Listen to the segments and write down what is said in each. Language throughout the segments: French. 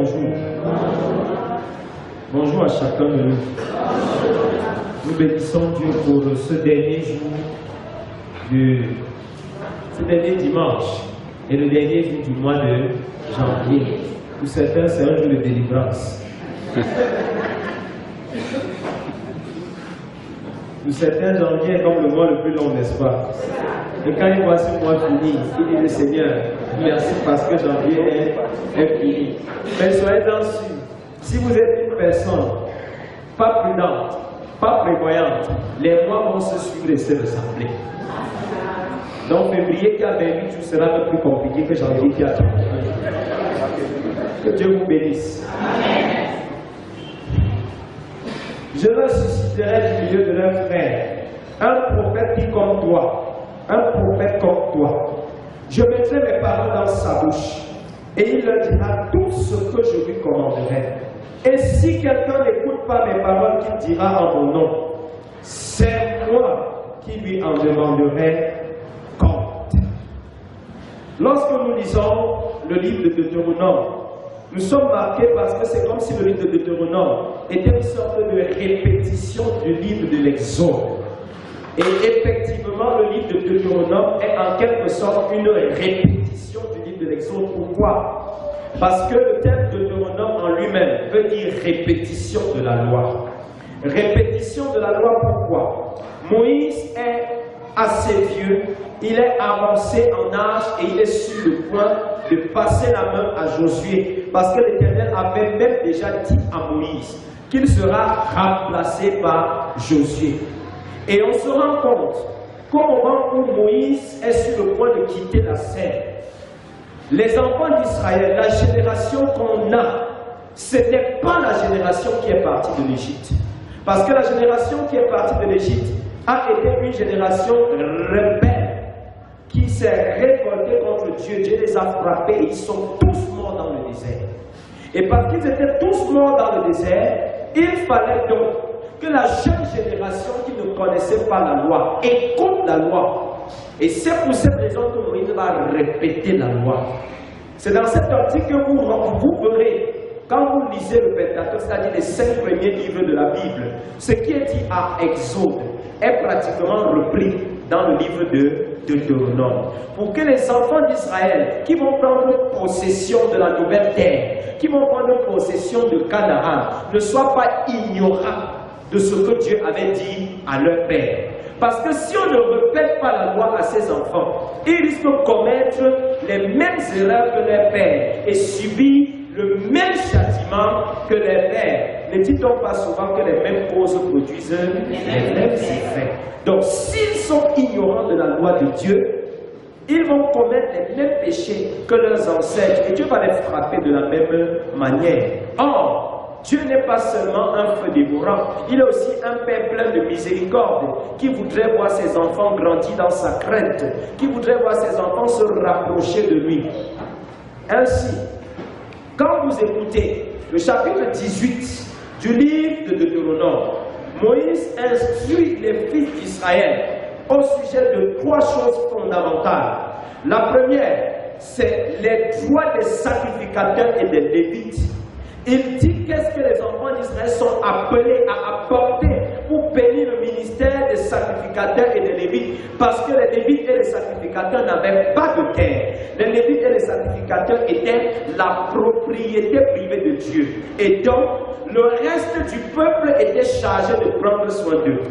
bonjour. Bonjour à chacun de nous. Nous bénissons Dieu pour ce dernier jour, ce dernier dimanche et le dernier jour du mois de janvier. Pour certains, c'est un jour de délivrance. Pour certains, janvier est comme le mois le plus long, n'est-ce pas? Et quand il voit ce mois fini, il dit le Seigneur, merci parce que janvier est fini. Mais soyez-en sûrs, si vous êtes une personne pas prudente, pas prévoyante, les mois vont se suivre et se ressembler. Donc février qui a 28 jours sera un peu plus compliqué que janvier qui a 31 jours. Que Dieu vous bénisse. Amen. Je ressusciterai du milieu de leurs frères un prophète qui comme toi, un prophète comme toi. Je mettrai mes paroles dans sa bouche et il leur dira tout ce que je lui commanderai. Et si quelqu'un n'écoute pas mes paroles qu'il dira en mon nom, c'est moi qui lui en demanderai compte. Lorsque nous lisons le livre de Deutéronome, nous sommes marqués parce que c'est comme si le livre de Deutéronome était une sorte de répétition du livre de l'Exode. Et effectivement, le livre de Deutéronome est en quelque sorte une répétition du livre de l'Exode. Pourquoi? Parce que le terme Deutéronome en lui-même veut dire répétition de la loi. Répétition de la loi, pourquoi? Moïse est assez vieux, il est avancé en âge et il est sur le point de passer la main à Josué. Parce que l'Éternel avait même déjà dit à Moïse qu'il sera remplacé par Josué. Et on se rend compte qu'au moment où Moïse est sur le point de quitter la scène, les enfants d'Israël, la génération qu'on a, ce n'est pas la génération qui est partie de l'Égypte. Parce que la génération qui est partie de l'Égypte a été une génération rebelle qui s'est révoltée contre Dieu. Dieu les a frappés et ils sont tous morts dans le désert. Et parce qu'ils étaient tous morts dans le désert, il fallait donc que la jeune génération qui ne connaissait pas la loi écoute la loi. Et c'est pour cette raison que Moïse va répéter la loi. C'est dans cette optique que vous verrez, quand vous lisez le Pentateuque, c'est-à-dire les 5 premiers livres de la Bible, ce qui est dit à Exode est pratiquement repris dans le livre de Deutéronome. Pour que les enfants d'Israël qui vont prendre possession de la nouvelle terre, qui vont prendre possession de Canaan, ne soient pas ignorants de ce que Dieu avait dit à leur père. Parce que si on ne répète pas la loi à ses enfants, ils risquent de commettre les mêmes erreurs que leur père et subir le même châtiment que les pères. Ne dit-on pas souvent que les mêmes causes produisent les mêmes effets? Donc s'ils sont ignorants de la loi de Dieu, ils vont commettre les mêmes péchés que leurs ancêtres et Dieu va les frapper de la même manière. Or, Dieu n'est pas seulement un feu dévorant, il est aussi un Père plein de miséricorde qui voudrait voir ses enfants grandir dans sa crainte, qui voudrait voir ses enfants se rapprocher de lui. Ainsi, quand vous écoutez le chapitre 18 du livre de Deutéronome, Moïse instruit les fils d'Israël au sujet de 3 choses fondamentales. La première, c'est les droits des sacrificateurs et des lévites. Il dit qu'est-ce que les enfants d'Israël sont appelés à apporter pour bénir le ministère des sacrificateurs et des lévites. Parce que les lévites et les sacrificateurs n'avaient pas de terre. Les lévites et les sacrificateurs étaient la propriété privée de Dieu. Et donc, le reste du peuple était chargé de prendre soin d'eux.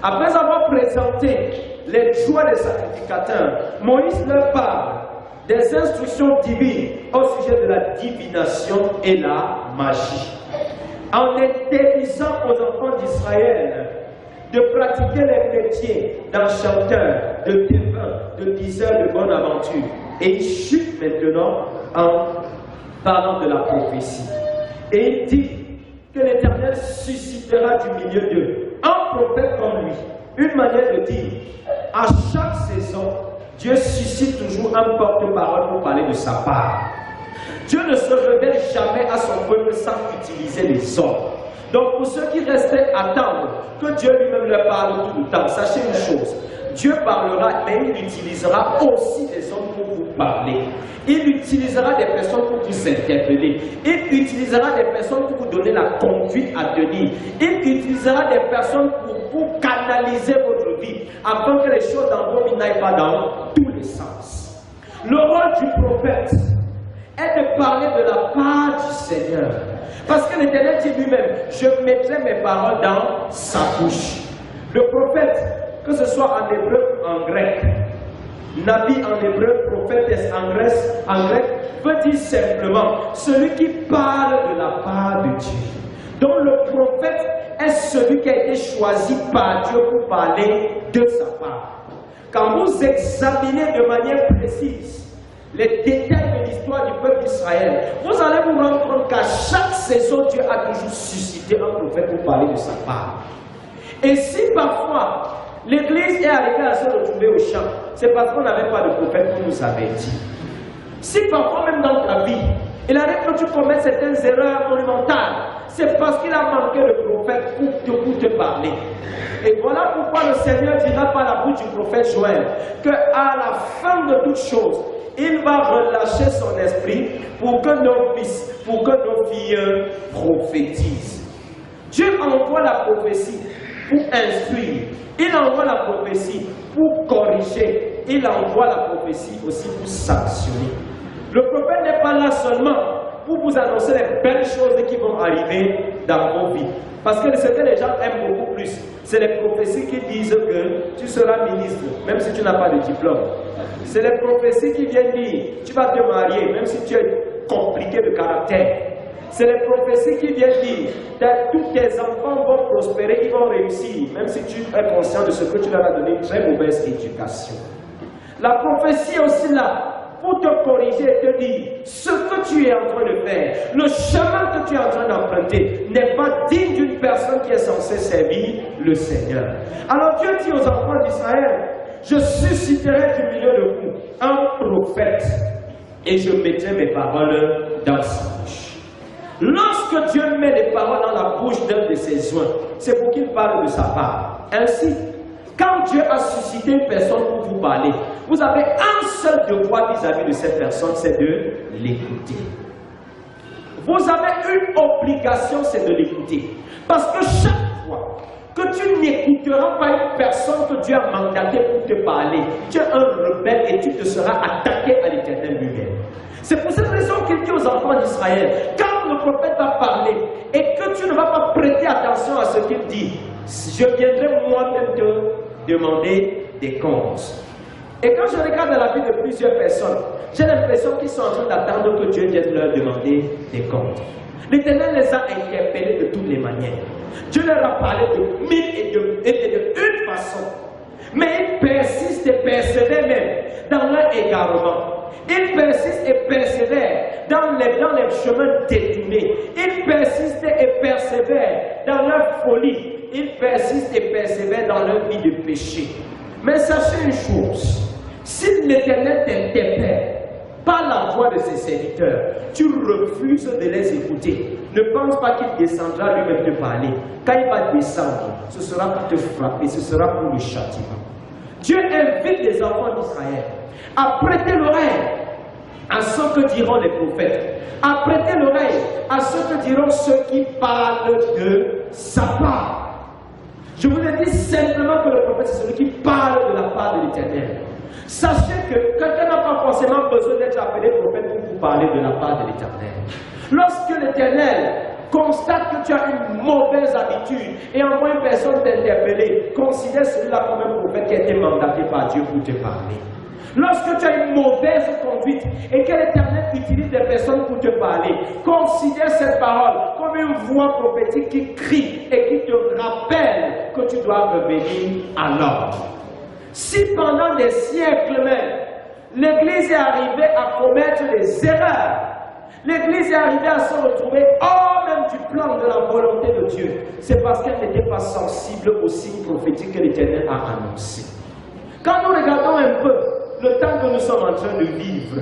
Après avoir présenté les droits des sacrificateurs, Moïse leur parle des instructions divines au sujet de la divination et la magie. En interdisant aux enfants d'Israël de pratiquer les métiers d'enchanteur, de devin, de diseur de bonne aventure. Et il chute maintenant en parlant de la prophétie. Et il dit que l'Éternel suscitera du milieu d'eux un prophète comme lui. Une manière de dire, à chaque saison, Dieu suscite toujours un porte-parole pour parler de sa part. Dieu ne se révèle jamais à son peuple sans utiliser les hommes. Donc pour ceux qui restaient attendre que Dieu lui-même leur parle tout le temps, sachez une chose, Dieu parlera, mais il utilisera aussi les hommes pour vous vous parler. Il utilisera des personnes pour vous interpeller. Il utilisera des personnes pour vous donner la conduite à tenir. Il utilisera des personnes pour vous canaliser votre vie afin que les choses dans vos vies n'aillent pas dans tous les sens. Le rôle du prophète est de parler de la part du Seigneur. Parce que l'Éternel dit lui-même, je mettrai mes paroles dans sa bouche. Le prophète, que ce soit en hébreu ou en grec, Nabi en hébreu, prophète en grec, veut dire simplement celui qui parle de la part de Dieu. Donc le prophète est celui qui a été choisi par Dieu pour parler de sa part. Quand vous examinez de manière précise les détails de l'histoire du peuple d'Israël, vous allez vous rendre compte qu'à chaque saison, Dieu a toujours suscité un prophète pour parler de sa part. Et si parfois l'Église est arrivée à se retrouver au champ, c'est parce qu'on n'avait pas de prophète pour nous avertir. Si parfois même dans ta vie, il arrive que tu commets certaines erreurs monumentales, c'est parce qu'il a manqué de prophète pour te parler. Et voilà pourquoi le Seigneur dira par la bouche du prophète Joël qu'à la fin de toutes choses, il va relâcher son esprit pour que nos fils, pour que nos filles prophétisent. Dieu envoie la prophétie pour instruire. Il envoie la prophétie pour corriger. Il envoie la prophétie aussi pour sanctionner. Le prophète n'est pas là seulement pour vous annoncer les belles choses qui vont arriver dans vos vies. Parce que ce que les gens aiment beaucoup plus, c'est les prophéties qui disent que tu seras ministre, même si tu n'as pas de diplôme. C'est les prophéties qui viennent dire tu vas te marier, même si tu es compliqué de caractère. C'est les prophéties qui viennent dire que tous tes enfants vont prospérer, ils vont réussir, même si tu es conscient de ce que tu leur as donné une très mauvaise éducation. La prophétie est aussi là pour te corriger et te dire ce que tu es en train de faire, le chemin que tu es en train d'emprunter n'est pas digne d'une personne qui est censée servir le Seigneur. Alors Dieu dit aux enfants d'Israël, je susciterai du milieu de vous un prophète et je mettrai mes paroles dans sa bouche. Lorsque Dieu met les paroles dans la bouche d'un de ses joints, c'est pour qu'il parle de sa part. Ainsi, quand Dieu a suscité une personne pour vous parler, vous avez un seul devoir vis-à-vis de cette personne, c'est de l'écouter. Vous avez une obligation, c'est de l'écouter. Parce que chaque fois que tu n'écouteras pas une personne que Dieu a mandatée pour te parler, tu es un rebelle et tu te seras attaqué à l'Éternel lui-même. C'est pour cette raison qu'il dit aux enfants d'Israël, quand le prophète va parler et que tu ne vas pas prêter attention à ce qu'il dit, je viendrai moi-même te demander des comptes. Et quand je regarde la vie de plusieurs personnes, j'ai l'impression qu'ils sont en train d'attendre que Dieu vienne leur demander des comptes. L'Éternel les a interpellés de toutes les manières. Dieu leur a parlé de mille et de une façon. Mais ils persistent et persévèrent même dans leur égarement. Ils persistent et persévèrent dans les chemins détournés. Ils persistent et persévèrent dans leur folie. Ils persistent et persévèrent dans leur vie de péché. Mais sachez une chose, si l'Éternel t'interpelle par la voix de ses serviteurs, tu refuses de les écouter. Ne pense pas qu'il descendra lui-même te parler. Quand il va descendre, ce sera pour te frapper, ce sera pour le châtiment. Dieu invite les enfants d'Israël à prêter l'oreille à ce que diront les prophètes, à prêter l'oreille à ce que diront ceux qui parlent de sa part. Je vous ai dit simplement que le prophète, c'est celui qui parle de la part de l'Éternel. Sachez que quelqu'un n'a pas forcément besoin d'être appelé prophète pour vous parler de la part de l'Éternel. Lorsque l'Éternel constate que tu as une mauvaise habitude et envoie une personne t'interpeller, considère celui-là comme un prophète qui a été mandaté par Dieu pour te parler. Lorsque tu as une mauvaise conduite et que l'Éternel utilise des personnes pour te parler, considère cette parole comme une voix prophétique qui crie et qui te rappelle que tu dois revenir à l'ordre. Si pendant des siècles même, l'Église est arrivée à commettre des erreurs, l'Église est arrivée à se retrouver hors même du plan de la volonté de Dieu, c'est parce qu'elle n'était pas sensible aux signes prophétiques que l'Éternel a annoncés. Quand nous regardons un peu le temps que nous sommes en train de vivre,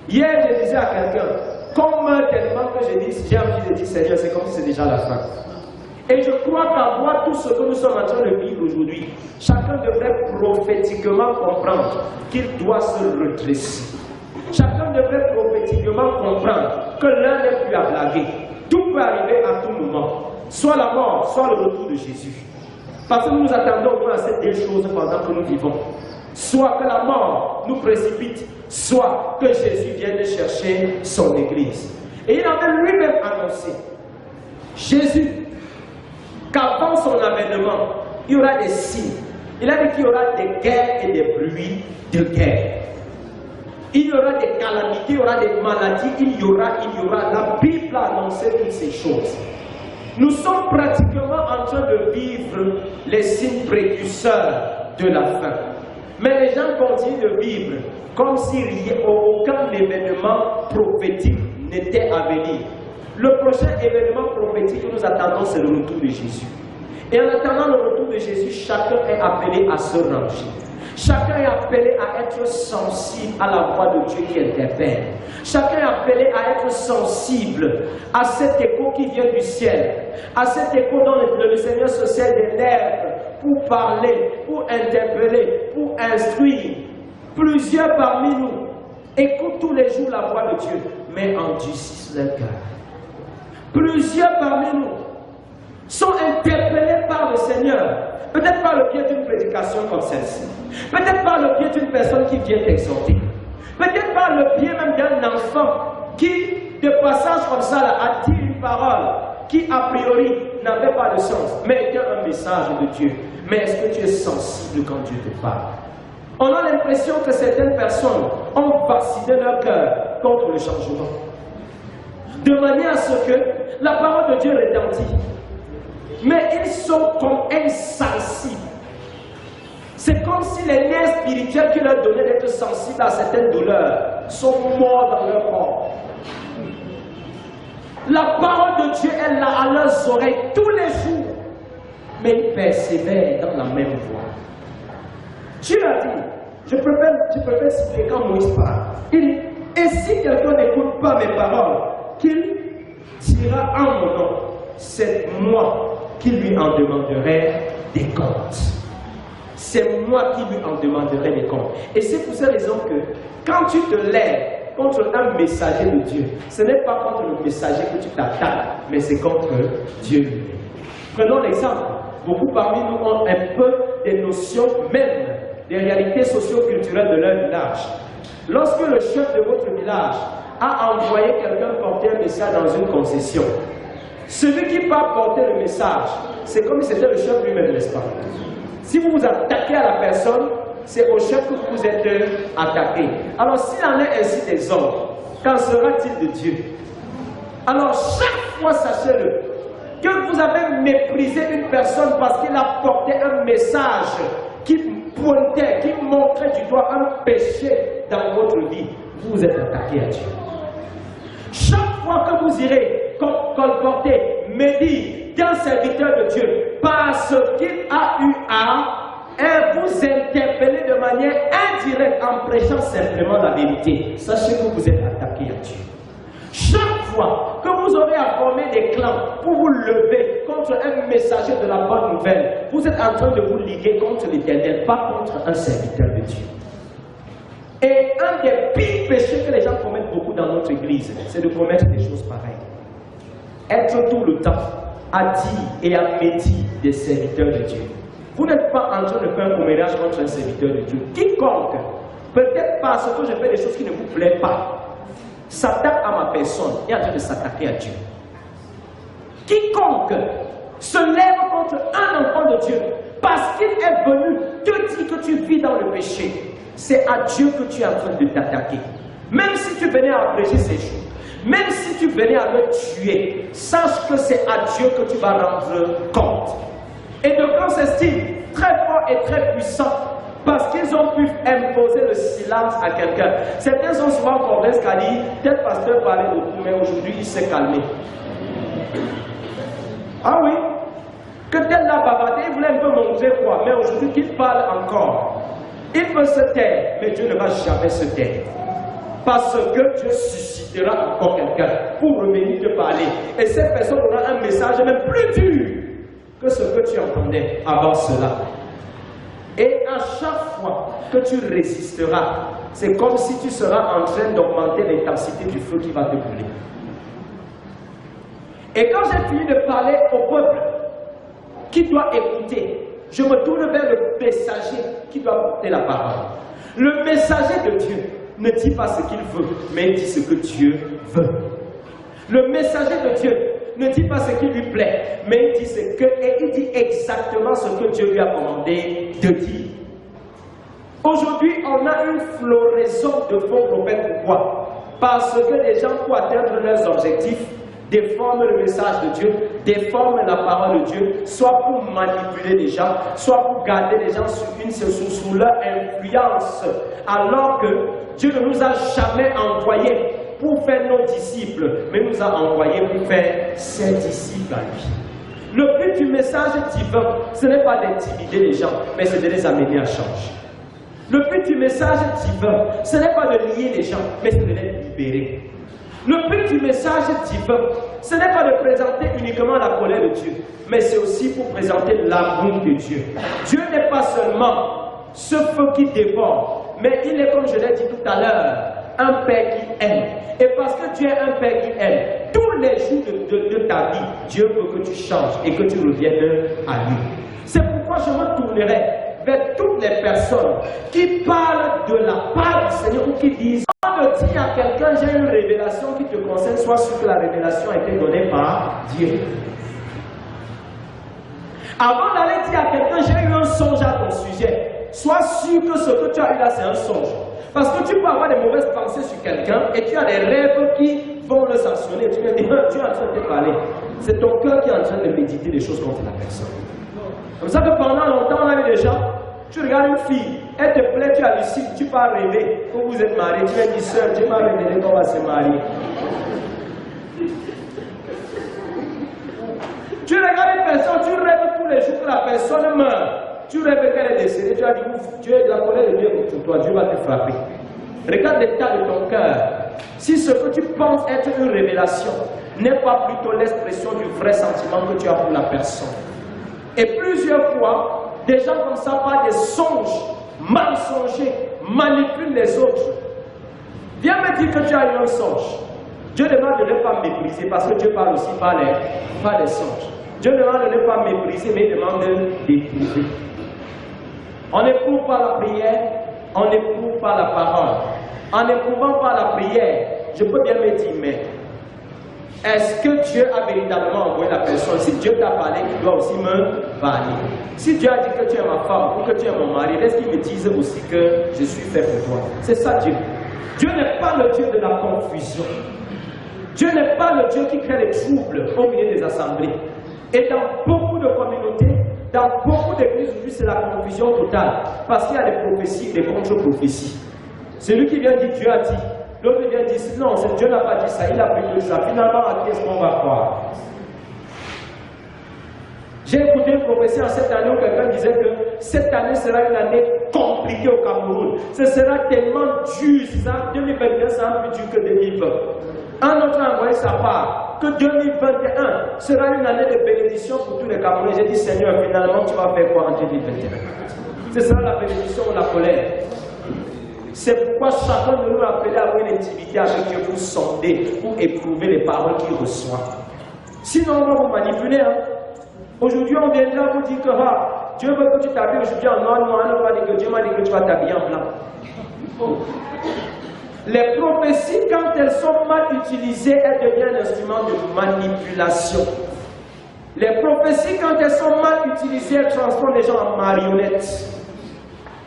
hier je disais à quelqu'un, comme tellement que j'ai envie de dire Seigneur, c'est comme si c'est déjà la fin. Et je crois qu'à voir tout ce que nous sommes en train de vivre aujourd'hui, chacun devrait prophétiquement comprendre qu'il doit se redresser. personne devrait prophétiquement comprendre que l'un n'est plus à blaguer. Tout peut arriver à tout moment. Soit la mort, soit le retour de Jésus. Parce que nous nous attendons au moins à ces deux choses pendant que nous vivons. Soit que la mort nous précipite, soit que Jésus vienne chercher son Église. Et il avait lui-même annoncé, Jésus, qu'avant son avènement, il y aura des signes. Il a dit qu'il y aura des guerres et des bruits de guerre. Il y aura des calamités, il y aura des maladies, il y aura. La Bible a annoncé toutes ces choses. Nous sommes pratiquement en train de vivre les signes précurseurs de la fin. Mais les gens continuent de vivre comme si aucun événement prophétique n'était à venir. Le prochain événement prophétique que nous attendons, c'est le retour de Jésus. Et en attendant le retour de Jésus, chacun est appelé à se ranger. Chacun est appelé à être sensible à la voix de Dieu qui interpelle. Chacun est appelé à être sensible à cet écho qui vient du ciel, à cet écho dont le Seigneur se sert des lèvres pour parler, pour interpeller, pour instruire. Plusieurs parmi nous écoutent tous les jours la voix de Dieu, mais endurcissent leur cœur. Plusieurs parmi nous sont interpellés par le Seigneur, peut-être par le biais d'une prédication comme celle-ci, peut-être par le biais d'une personne qui vient t'exhorter, peut-être par le biais même d'un enfant qui, de passage comme ça, là, a dit une parole qui, a priori, n'avait pas de sens, mais était un message de Dieu. Mais est-ce que tu es sensible quand Dieu te parle? On a l'impression que certaines personnes ont vacciné leur cœur contre le changement, de manière à ce que la parole de Dieu retentit. Mais ils sont comme insensibles. C'est comme si les nerfs spirituels qui leur donnaient d'être sensibles à certaines douleurs sont morts dans leur corps. La parole de Dieu est là à leurs oreilles tous les jours, mais ils persévèrent dans la même voie. Dieu a dit, je préfère citer quand Moïse parle. Il dit, et si quelqu'un n'écoute pas mes paroles, qu'il dira en mon nom, c'est moi qui lui en demanderai des comptes. C'est moi qui lui en demanderai des comptes. Et c'est pour cette raison que quand tu te lèves contre un messager de Dieu, ce n'est pas contre le messager que tu t'attaques, mais c'est contre Dieu lui-même. Prenons l'exemple. Beaucoup parmi nous ont un peu des notions même des réalités socio-culturelles de leur village. Lorsque le chef de votre village a envoyé quelqu'un porter un message dans une concession, celui qui va porter le message, c'est comme si c'était le chef lui-même, n'est-ce pas? Si vous vous attaquez à la personne, c'est au chef que vous êtes attaqué. Alors s'il en est ainsi des hommes, qu'en sera-t-il de Dieu? Alors chaque fois, sachez-le, que vous avez méprisé une personne parce qu'il a porté un message qui pointait, qui montrait du doigt un péché dans votre vie, vous vous êtes attaqué à Dieu. Chaque fois que vous irez colporter, médire d'un serviteur de Dieu parce qu'il a eu à vous interpeller de manière indirecte en prêchant simplement la vérité, sachez que vous êtes attaqué à Dieu. Chaque fois que vous aurez à former des clans pour vous lever contre un messager de la bonne nouvelle, vous êtes en train de vous liguer contre l'Éternel, pas contre un serviteur de Dieu. Et un des pires péchés que les gens commettent beaucoup dans notre église, c'est de commettre des choses pareilles. Être tout le temps à dire et à médire des serviteurs de Dieu. Vous n'êtes pas en train de faire un commérage contre un serviteur de Dieu. Quiconque, peut-être parce que je fais des choses qui ne vous plaisent pas, s'attaque à ma personne et en train de s'attaquer à Dieu. Quiconque se lève contre un enfant de Dieu parce qu'il est venu te dire que tu vis dans le péché, c'est à Dieu que tu es en train de t'attaquer. Même si tu venais à prêcher ces jours, même si tu venais à me tuer, sache que c'est à Dieu que tu vas rendre compte. Et de quand s'estiment très fort et très puissant parce qu'ils ont pu imposer le silence à quelqu'un. Certains sont souvent convaincus qu'à dire, tel pasteur parlait beaucoup, mais aujourd'hui il s'est calmé. Ah oui, que tel l'a bavardé, il voulait un peu montrer quoi, mais aujourd'hui qu'il parle encore. Il peut se taire, mais Dieu ne va jamais se taire. Parce que Dieu suscitera encore quelqu'un pour revenir te parler. Et cette personne aura un message même plus dur que ce que tu entendais avant cela. Et à chaque fois que tu résisteras c'est comme si tu seras en train d'augmenter l'intensité du feu qui va te brûler. Et quand j'ai fini de parler au peuple qui doit écouter, je me tourne vers le messager qui doit porter la parole. Le messager de Dieu ne dit pas ce qu'il veut, mais il dit ce que Dieu veut. Le messager de Dieu ne dit pas ce qui lui plaît, mais il dit ce que, et il dit exactement ce que Dieu lui a commandé de dire. Aujourd'hui, on a une floraison de faux prophètes. Pourquoi? Parce que les gens, pour atteindre leurs objectifs, déforment le message de Dieu, déforment la parole de Dieu, soit pour manipuler les gens, soit pour garder les gens sous leur influence, alors que Dieu ne nous a jamais envoyés pour faire nos disciples, mais nous a envoyés pour faire ses disciples à lui. Le but du message divin, ce n'est pas d'intimider les gens, mais c'est de les amener à changer. Le but du message divin, ce n'est pas de lier les gens, mais c'est de les libérer. Le but du message divin, ce n'est pas de présenter uniquement la colère de Dieu, mais c'est aussi pour présenter l'amour de Dieu. Dieu n'est pas seulement ce feu qui dévore, mais il est, comme je l'ai dit tout à l'heure, un Père qui aime. Et parce que Dieu est un Père qui aime, tous les jours de ta vie, Dieu veut que tu changes et que tu reviennes à lui. C'est pourquoi je me tournerai vers toutes les personnes qui parlent de la part du Seigneur ou qui disent avant de dire à quelqu'un j'ai une révélation qui te concerne, sois sûr que la révélation a été donnée par Dieu. Avant d'aller dire à quelqu'un j'ai eu un songe à ton sujet, sois sûr que ce que tu as eu là c'est un songe. Parce que tu peux avoir des mauvaises pensées sur quelqu'un et tu as des rêves qui vont le sanctionner. Tu vas dire, tu es en train de te parler. C'est ton cœur qui est en train de méditer des choses contre la personne. Comme ça que pendant longtemps, on a vu des gens, tu regardes une fille, elle te plaît, tu hallucines, tu pars rêver que vous êtes mariés, tu vas dire, sœur, Dieu m'a révélé qu'on va se marier. Tu regardes une personne, tu rêves tous les jours que la personne meurt. Tu rêves qu'elle est décédée, tu as dit, ouf, Dieu est de la colère de Dieu contre toi, Dieu va te frapper. Regarde l'état de ton cœur. Si ce que tu penses être une révélation n'est pas plutôt l'expression du vrai sentiment que tu as pour la personne. Et plusieurs fois, des gens comme ça, par des songes mensongers, manipulent les autres. Viens me dire que tu as eu un songe. Dieu demande de ne pas mépriser parce que Dieu parle aussi par les songes. Dieu demande de ne pas mépriser, mais il demande d'éprouver. On n'éprouve pas la prière, on éprouve pas la parole. En éprouvant pas la prière, je peux bien me dire, mais est-ce que Dieu a véritablement envoyé la personne? Si Dieu t'a parlé, il doit aussi me parler. Si Dieu a dit que tu es ma femme ou que tu es mon mari, laisse qu'il me dise aussi que je suis fait pour toi. C'est ça Dieu. Dieu n'est pas le Dieu de la confusion. Dieu n'est pas le Dieu qui crée les troubles au milieu des assemblées. Et dans beaucoup de communautés, dans beaucoup d'églises, aujourd'hui, c'est la confusion totale. Parce qu'il y a des prophéties et des contre-prophéties. Celui qui vient dire Dieu a dit, l'autre vient dire non, Dieu n'a pas dit ça, il a plutôt dit ça. Finalement, à qui est-ce qu'on va croire? J'ai écouté une prophétie en cette année où quelqu'un disait que cette année sera une année compliquée au Cameroun. Ce sera tellement dur, 2021 sera plus dur que 2020. Un autre a envoyé sa part que 2021 sera une année de bénédiction pour tous les Camerounais. J'ai dit, Seigneur, finalement, tu vas faire quoi en 2021? Ce sera la bénédiction ou la colère. C'est pourquoi chacun de nous a appelé à avoir une intimité avec Dieu pour sonder, pour éprouver les paroles qu'il reçoit. Sinon, on va vous manipuler. Hein? Aujourd'hui, on viendra vous dire que Dieu veut que tu t'habilles aujourd'hui en noir, on ne va dire que Dieu m'a dit que tu vas t'habiller en blanc. Les prophéties, quand elles sont mal utilisées, elles deviennent un instrument de manipulation. Les prophéties, quand elles sont mal utilisées, elles transforment les gens en marionnettes.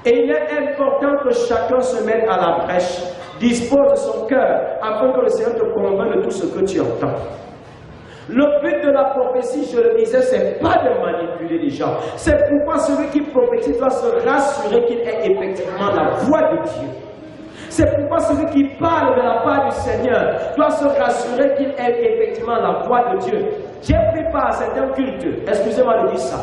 Et il est important que chacun se mette à la brèche, dispose de son cœur, afin que le Seigneur te convainc de tout ce que tu entends. Le but de la prophétie, je le disais, c'est pas de manipuler les gens. C'est pourquoi celui qui prophétise doit se rassurer qu'il est effectivement la voix de Dieu. C'est pourquoi celui qui parle de la part du Seigneur doit se rassurer qu'il est effectivement la voix de Dieu. J'ai pris part à certains cultes, excusez-moi de dire ça,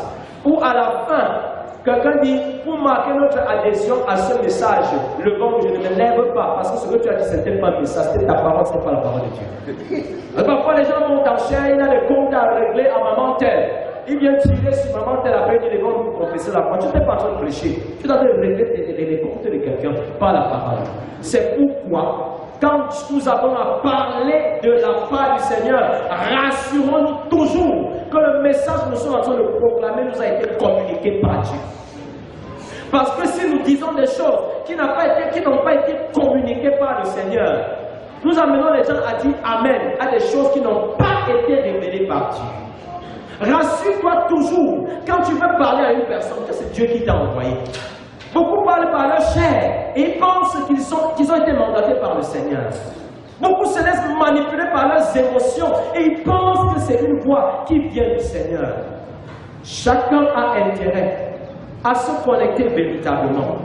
où à la fin, quelqu'un dit, pour marquer notre adhésion à ce message, le vent, je ne me lève pas, parce que ce que tu as dit, c'était pas un message, c'était ta parole, c'était pas la parole de Dieu. Et parfois, les gens montent en chair, il y a des comptes à régler à maman telle. il vient tirer sur maman tel après il est bon pour confesser la foi. Tu n'es pas en train de prêcher. Tu es en train de répéter les comptes de quelqu'un par la parole. C'est pourquoi, quand nous avons à parler de la part du Seigneur, rassurons-nous toujours que le message que nous sommes en train de proclamer nous a été communiqué par Dieu. Parce que si nous disons des choses qui n'ont pas été communiquées par le Seigneur, nous amenons les gens à dire Amen à des choses qui n'ont pas été révélées par Dieu. Rassure-toi toujours, quand tu veux parler à une personne, que c'est Dieu qui t'a envoyé. Beaucoup parlent par leur chair et ils pensent qu'ils ont été mandatés par le Seigneur. Beaucoup se laissent manipuler par leurs émotions et ils pensent que c'est une voix qui vient du Seigneur. Chacun a intérêt à se connecter véritablement.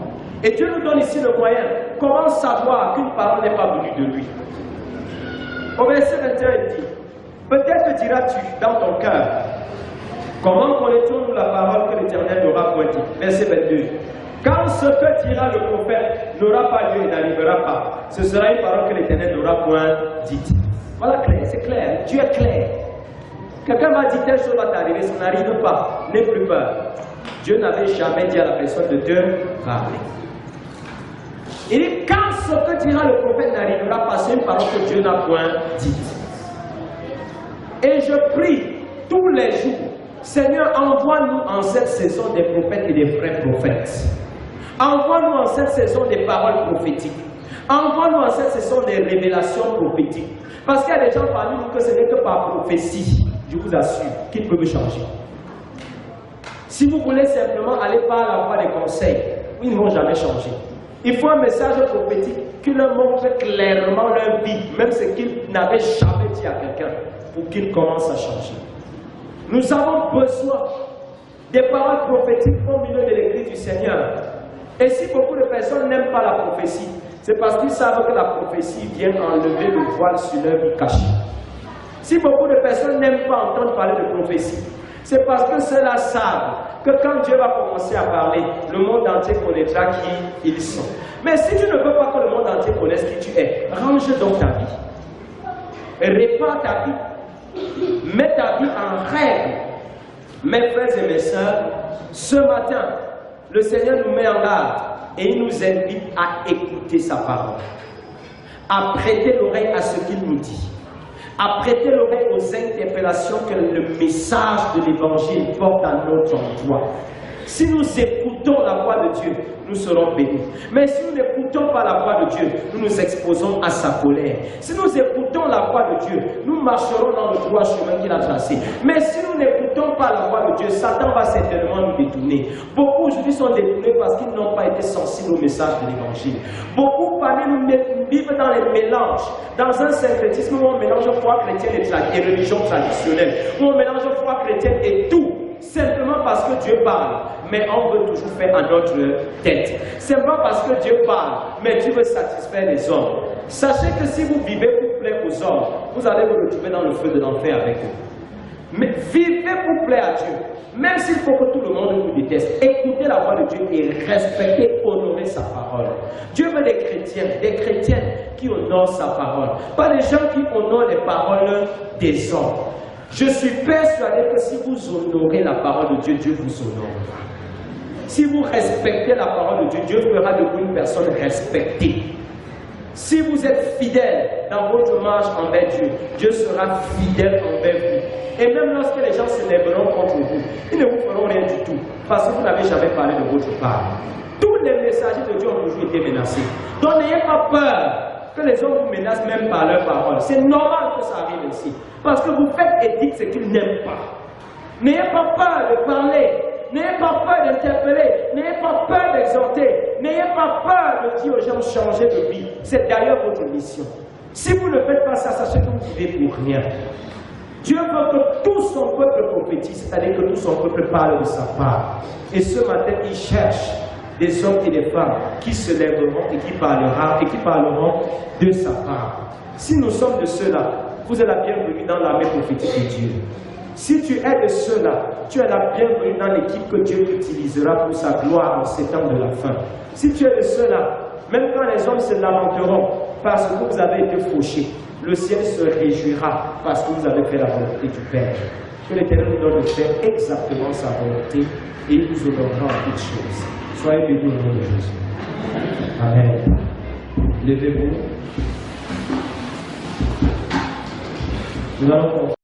Et Dieu nous donne ici le moyen. Comment savoir qu'une parole n'est pas venue de lui? Au verset 21, il dit, peut-être diras-tu dans ton cœur, comment connaîtrons-nous la parole que l'Éternel n'aura point dit? Verset 22. Quand ce que dira le prophète n'aura pas lieu et n'arrivera pas, ce sera une parole que l'Éternel n'aura point dite. Voilà, c'est clair. Dieu est clair. Quelqu'un m'a dit telle chose va t'arriver, ça n'arrive pas. N'aie plus peur. Dieu n'avait jamais dit à la personne de te parler. Il dit, quand ce que dira le prophète n'arrivera pas, c'est une parole que Dieu n'a point dite. Et je prie tous les jours, Seigneur, envoie-nous en cette saison des prophètes et des vrais prophètes. Envoie-nous en cette saison des paroles prophétiques. Envoie-nous en cette saison des révélations prophétiques. Parce qu'il y a des gens parmi nous que ce n'est que par prophétie, je vous assure, qu'ils peuvent changer. Si vous voulez simplement aller par la voie des conseils, ils ne vont jamais changer. Il faut un message prophétique qui leur montre clairement leur vie, même ce qu'ils n'avaient jamais dit à quelqu'un, pour qu'ils commencent à changer. Nous avons besoin des paroles prophétiques au milieu de l'église du Seigneur. Et si beaucoup de personnes n'aiment pas la prophétie, c'est parce qu'ils savent que la prophétie vient enlever le voile sur leur vie cachée. Si beaucoup de personnes n'aiment pas entendre parler de prophétie, c'est parce que ceux-là savent que quand Dieu va commencer à parler, le monde entier connaîtra qui ils sont. Mais si tu ne veux pas que le monde entier connaisse qui tu es, range donc ta vie. Répare ta vie. Mets ta vie en règle. Mes frères et mes sœurs, ce matin, le Seigneur nous met en garde et il nous invite à écouter sa parole, à prêter l'oreille à ce qu'il nous dit, à prêter l'oreille aux interpellations que le message de l'évangile porte à notre endroit. Si nous écoutons la voix de Dieu, nous serons bénis. Mais si nous n'écoutons pas la voix de Dieu, nous nous exposons à sa colère. Si nous écoutons la voix de Dieu, nous marcherons dans le droit chemin qu'il a tracé. Mais si nous n'écoutons pas la voix de Dieu, Satan va certainement nous détourner. Beaucoup aujourd'hui sont détournés parce qu'ils n'ont pas été sensibles au message de l'évangile. Beaucoup parmi nous vivent dans les mélanges, dans un syncrétisme où on mélange foi chrétienne et religion traditionnelle, où on mélange foi chrétienne et tout. Simplement parce que Dieu parle, mais on veut toujours faire à notre tête. Simplement parce que Dieu parle, mais Dieu veut satisfaire les hommes. Sachez que si vous vivez pour plaire aux hommes, vous allez vous retrouver dans le feu de l'enfer avec eux. Mais vivez pour plaire à Dieu, même s'il faut que tout le monde vous déteste. Écoutez la voix de Dieu et respectez, honorez sa parole. Dieu veut des chrétiens, des chrétiennes qui honorent sa parole, pas des gens qui honorent les paroles des hommes. Je suis persuadé que si vous honorez la parole de Dieu, Dieu vous honorera. Si vous respectez la parole de Dieu, Dieu fera de vous une personne respectée. Si vous êtes fidèle dans votre marche envers Dieu, Dieu sera fidèle envers vous. Et même lorsque les gens se lèveront contre vous, ils ne vous feront rien du tout, parce que vous n'avez jamais parlé de votre part. Tous les messagers de Dieu ont toujours été menacés. Donc n'ayez pas peur que les hommes vous menacent même par leurs paroles. C'est normal que ça arrive ainsi. Parce que vous faites et dites ce qu'ils n'aiment pas. N'ayez pas peur de parler. N'ayez pas peur d'interpeller. N'ayez pas peur d'exhorter. N'ayez pas peur de dire aux gens changer de vie. C'est d'ailleurs votre mission. Si vous ne faites pas ça, sachez que vous vivez pour rien. Dieu veut que tout son peuple prophétise, c'est-à-dire que tout son peuple parle de sa part. Et ce matin, il cherche des hommes et des femmes qui se lèveront et qui parleront de sa part. Si nous sommes de ceux-là, vous êtes la bienvenue dans l'armée prophétique de Dieu. Si tu es de ceux-là, tu es la bienvenue dans l'équipe que Dieu utilisera pour sa gloire en ces temps de la fin. Si tu es de ceux-là, même quand les hommes se lamenteront parce que vous avez été fauchés, Le ciel se réjouira parce que vous avez fait la volonté du Père. Que l'Éternel nous donne de faire exactement sa volonté et il nous honorera en toutes choses. Soyez bénis au nom de Jésus. Amen. Levez-vous. Nous allons